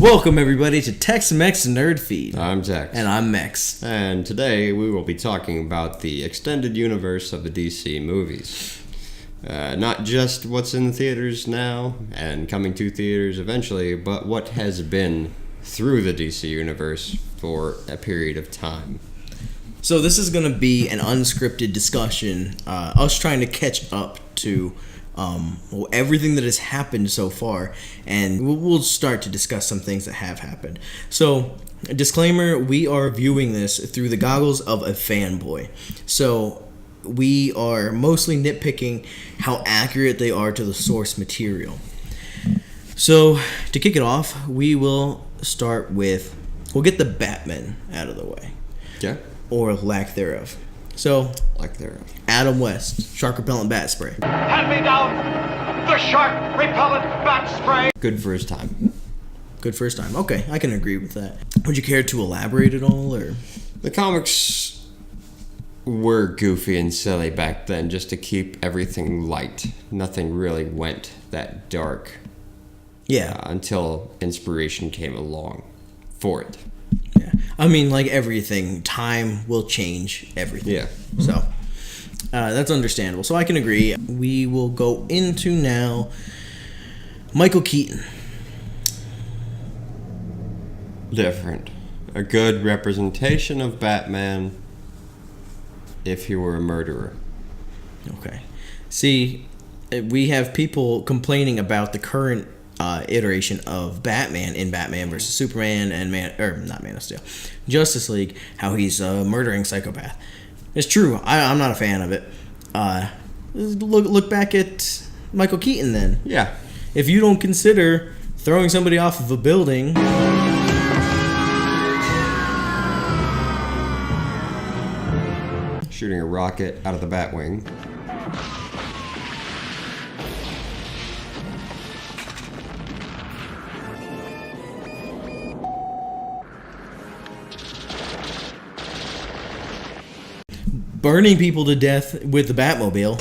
Welcome everybody to Tex-Mex Nerd Feed. I'm Tex. And I'm Mex. And today we will be talking about the extended universe of the DC movies. Not just what's in the theaters now and coming to theaters eventually, but what has been through the DC universe for a period of time. So this is going to be an unscripted discussion, us trying to catch up to everything that has happened so far, and we'll start to discuss some things that have happened. So, disclaimer, we are viewing this through the goggles of a fanboy. So, we are mostly nitpicking how accurate they are to the source material. So, to kick it off, we will start with, we'll get the Batman out of the way. Yeah. Or lack thereof. So, Adam West, shark repellent bat spray. Hand me down the shark repellent bat spray. Good first time. Good first time. Okay, I can agree with that. Would you care to elaborate at all, or? The comics were goofy and silly back then, just to keep everything light. Nothing really went that dark. Yeah. Until inspiration came along for it. Yeah. I mean, like everything, time will change everything. Yeah. So, that's understandable. So I can agree. We will go into now Michael Keaton. Different. A good representation of Batman if he were a murderer. Okay. See, we have people complaining about the current iteration of Batman in Batman vs. Superman and not Man of Steel, Justice League, how he's a murdering psychopath. It's true. I'm not a fan of it. Look back at Michael Keaton then. Yeah. If you don't consider throwing somebody off of a building, shooting a rocket out of the Batwing, burning people to death with the Batmobile,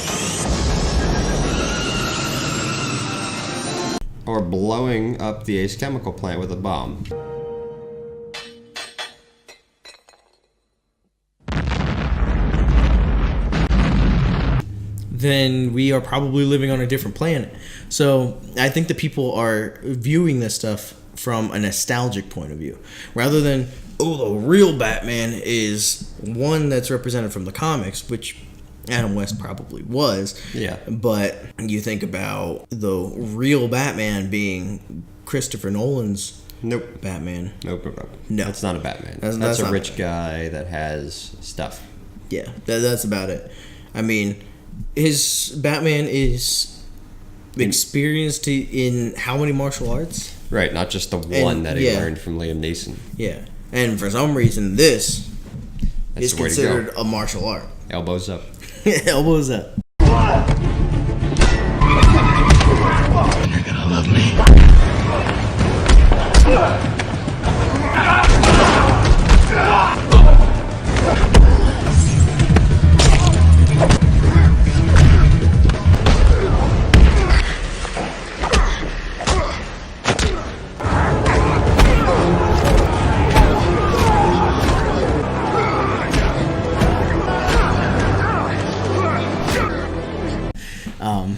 or blowing up the Ace Chemical plant with a bomb. then we are probably living on a different planet. So I think that people are viewing this stuff from a nostalgic point of view, rather than, the real Batman is one that's represented from the comics, which Adam West probably was. Yeah. But you think about the real Batman being Christopher Nolan's Batman. Nope. No. That's not a Batman. That's a rich guy that has stuff. Yeah, that's about it. I mean, his Batman is experienced in how many martial arts? Right, not just the one that he learned from Liam Neeson. Yeah. And for some reason, this is the way to considered go. a martial art. Elbows up. Elbows up. You're gonna love me.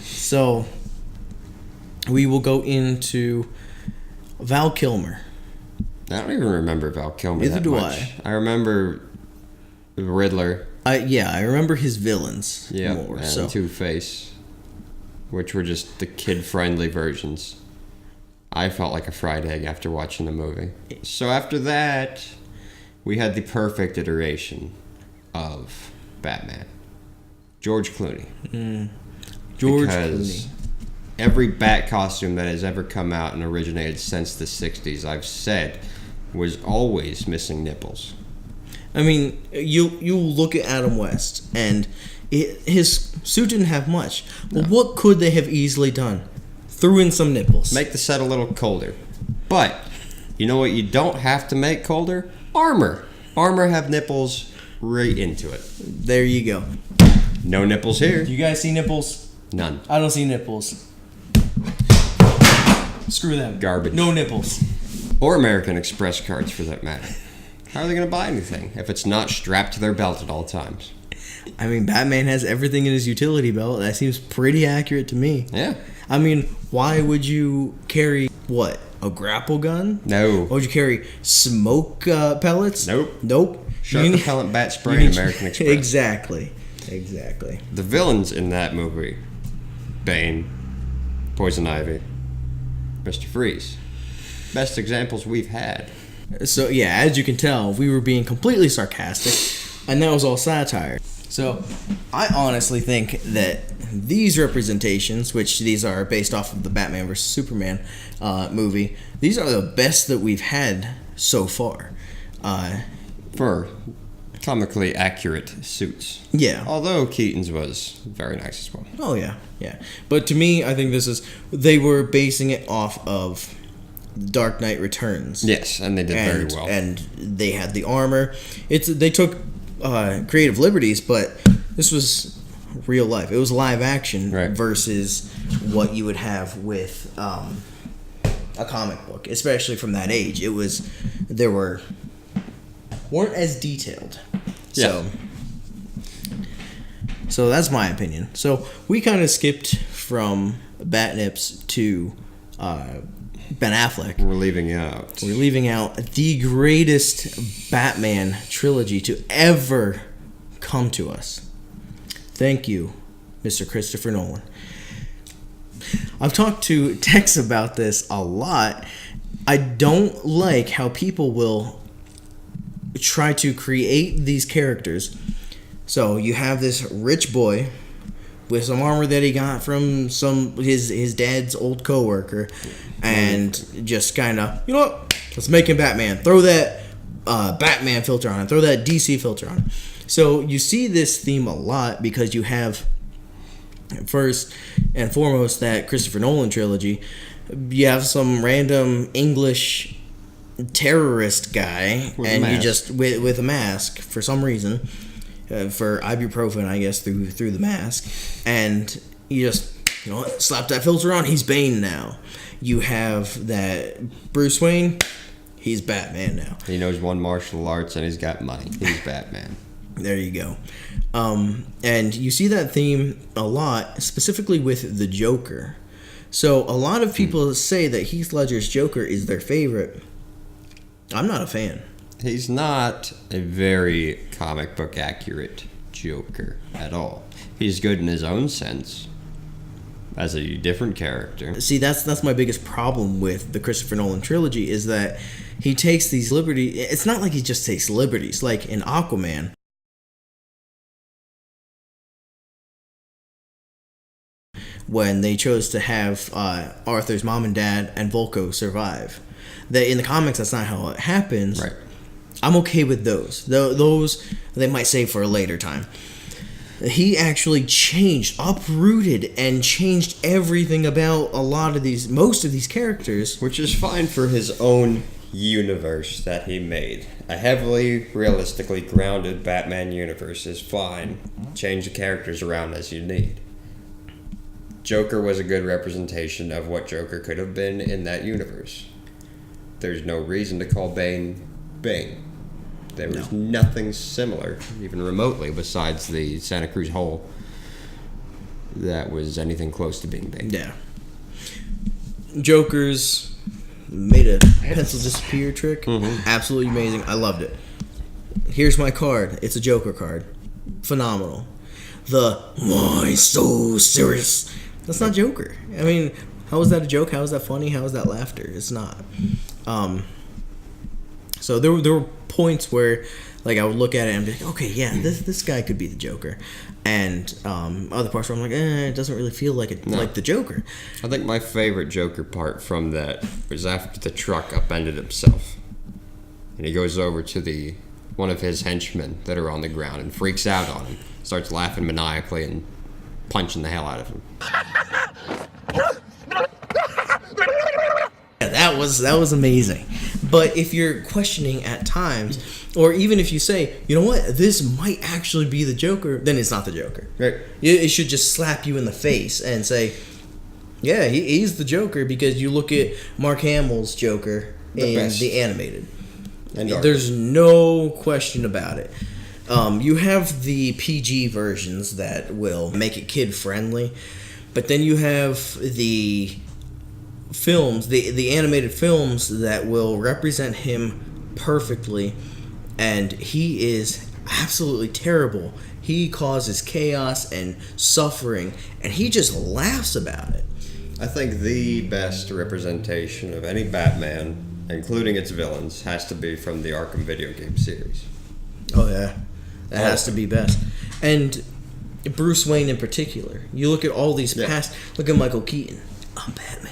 So we will go into Val Kilmer. I don't even remember Val Kilmer Neither that do much. I remember the Riddler. I remember his villains more. And Two-Face, which were just the kid-friendly versions. I felt like a fried egg after watching the movie. So after that, we had the perfect iteration of Batman. George Clooney. Because every Bat costume that has ever come out and originated since the 60s, I've said, was always missing nipples. I mean, you look at Adam West, and his suit didn't have much. Well, what could they have easily done? Threw in some nipples. Make the set a little colder. But, you know what you don't have to make colder? Armor. Armor have nipples right into it. There you go. No nipples here. Do you guys see nipples? None. I don't see nipples. Screw them. Garbage. No nipples. Or American Express cards, for that matter. How are they going to buy anything if it's not strapped to their belt at all times? I mean, Batman has everything in his utility belt. That seems pretty accurate to me. Yeah. I mean, why would you carry, what, a grapple gun? No. Why would you carry smoke pellets? Nope. Sharp repellent bat spray in American Express. Exactly. The villains in that movie, Bane, Poison Ivy, Mr. Freeze. Best examples we've had. So, yeah, as you can tell, we were being completely sarcastic, and that was all satire. So, I honestly think that these representations, which these are based off of the Batman vs. Superman movie, these are the best that we've had so far. For comically accurate suits. Yeah. Although Keaton's was very nice as well. Oh, yeah. But to me, I think they were basing it off of Dark Knight Returns. Yes, and they did very well. And they had the armor. They took creative liberties, but this was real life. It was live action versus what you would have with a comic book, especially from that age. Weren't as detailed. So that's my opinion. So we kind of skipped from Batnips to Ben Affleck. We're leaving out the greatest Batman trilogy to ever come to us. Thank you, Mr. Christopher Nolan. I've talked to Tex about this a lot. I don't like how people will try to create these characters. So you have this rich boy with some armor that he got from his dad's old coworker, and just kind of, you know what? Let's make him Batman. Throw that Batman filter on him. Throw that DC filter on him. So you see this theme a lot because you have, first and foremost, that Christopher Nolan trilogy. You have some random English terrorist guy, you just with a mask for some reason, for ibuprofen, I guess, through the mask, and you just, you know what, slap that filter on. He's Bane now. You have that Bruce Wayne. He's Batman now. He knows one martial arts and he's got money. He's Batman. There you go. And you see that theme a lot, specifically with the Joker. So a lot of people say that Heath Ledger's Joker is their favorite. I'm not a fan. He's not a very comic book accurate Joker at all. He's good in his own sense as a different character. See, that's my biggest problem with the Christopher Nolan trilogy, is that he takes these liberties. It's not like he just takes liberties. Like in Aquaman, when they chose to have Arthur's mom and dad and Volko survive. That in the comics, that's not how it happens. Right. I'm okay with those. Those they might save for a later time. He actually uprooted and changed everything about most of these characters. Which is fine for his own universe that he made. A heavily realistically grounded Batman universe is fine. Change the characters around as you need. Joker was a good representation of what Joker could have been in that universe. There's no reason to call Bane Bane. There was nothing similar, even remotely, besides the Santa Cruz hole, that was anything close to being Bane. Yeah. Joker's made a pencil disappear trick. Mm-hmm. Absolutely amazing. I loved it. Here's my card. It's a Joker card. Phenomenal. Why so serious? That's not Joker. I mean, how is that a joke? How is that funny? How is that laughter? It's not. So there were points where, like, I would look at it and be like, okay, yeah, this guy could be the Joker, and other parts where I'm like, it doesn't really feel like like the Joker. I think my favorite Joker part from that was after the truck upended himself, and he goes over to one of his henchmen that are on the ground and freaks out on him, starts laughing maniacally and punching the hell out of him. Yeah, that was amazing. But if you're questioning at times, or even if you say, you know what, this might actually be the Joker, then it's not the Joker. Right. It should just slap you in the face and say, yeah, he's the Joker, because you look at Mark Hamill's Joker best. the animated. And Dark There's no question about it. You have the PG versions that will make it kid friendly, but then you have the films, the animated films that will represent him perfectly, and he is absolutely terrible. He causes chaos and suffering, and he just laughs about it. I think the best representation of any Batman, including its villains, has to be from the Arkham video game series. Oh yeah, that has to be best. And Bruce Wayne in particular. You look at all these past. Look at Michael Keaton. I'm Batman.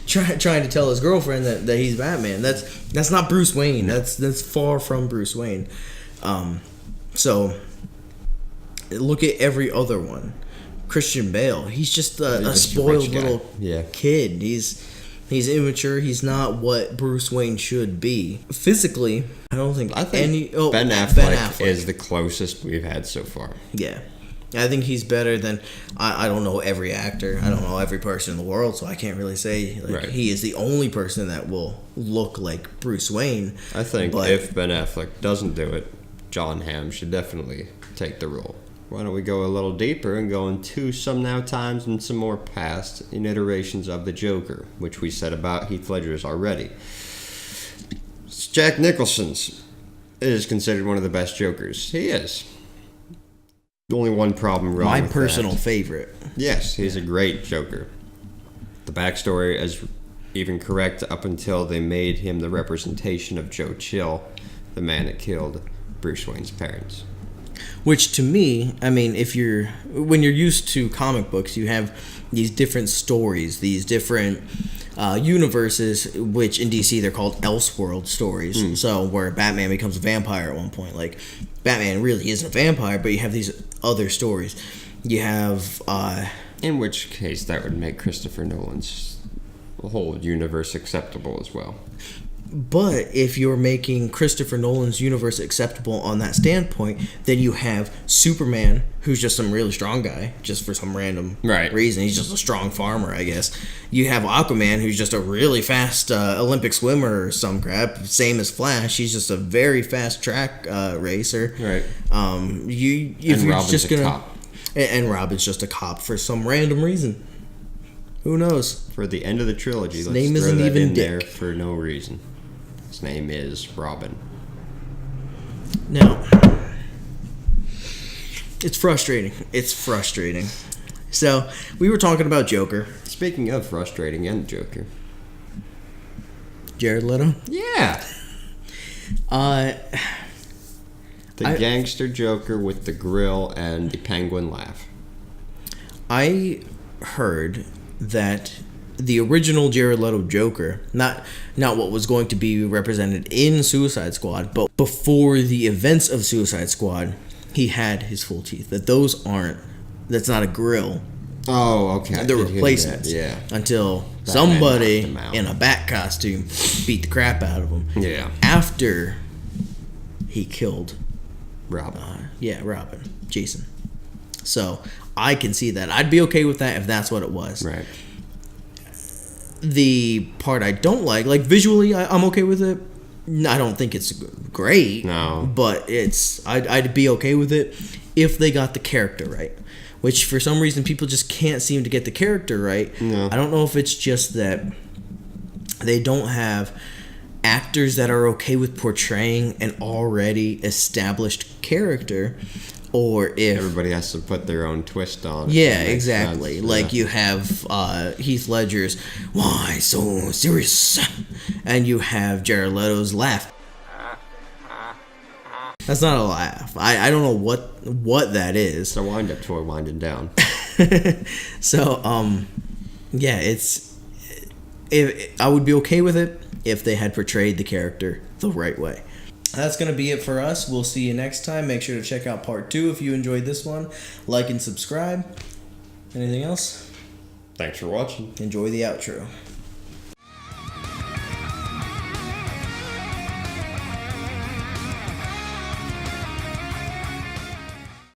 Trying to tell his girlfriend that he's Batman. That's not Bruce Wayne. That's far from Bruce Wayne. So look at every other one. Christian Bale. He's just a spoiled little kid. He's immature. He's not what Bruce Wayne should be. Physically, I think Ben Affleck is the closest we've had so far. Yeah. I think he's better than I don't know every actor. I don't know every person in the world, so I can't really say he is the only person that will look like Bruce Wayne. I think if Ben Affleck doesn't do it, John Hamm should definitely take the role. Why don't we go a little deeper and go into some now times and some more past in iterations of the Joker, which we said about Heath Ledger's already. Jack Nicholson's is considered one of the best Jokers. He is. Only one problem wrong with personal favorite. Yes, he's a great Joker. The backstory is even correct up until they made him the representation of Joe Chill, the man that killed Bruce Wayne's parents. Which to me, I mean, when you're used to comic books, you have these different stories, these different universes, which in DC they're called Elseworld stories. So where Batman becomes a vampire at one point, like Batman really isn't a vampire, but you have these other stories. You have, in which case that would make Christopher Nolan's whole universe acceptable as well. But if you're making Christopher Nolan's universe acceptable on that standpoint, then you have Superman, who's just some really strong guy, just for some random reason. He's just a strong farmer, I guess. You have Aquaman, who's just a really fast Olympic swimmer or some crap. Same as Flash. He's just a very fast track racer. Right. Robin's a cop. And Robin's just a cop for some random reason. Who knows? For the end of the trilogy, His let's name throw isn't that even in Dick. there for no reason. His name is Robin. Now, it's frustrating. So, we were talking about Joker. Speaking of frustrating and Joker. Jared Leto? Yeah. The gangster Joker with the grill and the penguin laugh. I heard that the original Jared Leto Joker, not what was going to be represented in Suicide Squad, but before the events of Suicide Squad, he had his full teeth. That's not a grill. Oh, okay. The replacements. Yeah. Until Batman somebody knocked him out. in a bat costume beat the crap out of him. Yeah. After he killed Robin. Robin. Jason. So, I can see that. I'd be okay with that if that's what it was. Right. The part I don't like visually, I'm okay with it. I don't think it's great. No. But I'd be okay with it if they got the character right. Which, for some reason, people just can't seem to get the character right. No. I don't know if it's just that they don't have actors that are okay with portraying an already established character, or if everybody has to put their own twist on it. Yeah, exactly. Sense. Like you have Heath Ledger's "Why so serious," and you have Jared Leto's laugh. That's not a laugh. I don't know what that is. It's a wind-up toy winding down. So I would be okay with it if they had portrayed the character the right way. That's going to be it for us. We'll see you next time. Make sure to check out part 2 if you enjoyed this one. Like and subscribe. Anything else? Thanks for watching. Enjoy the outro.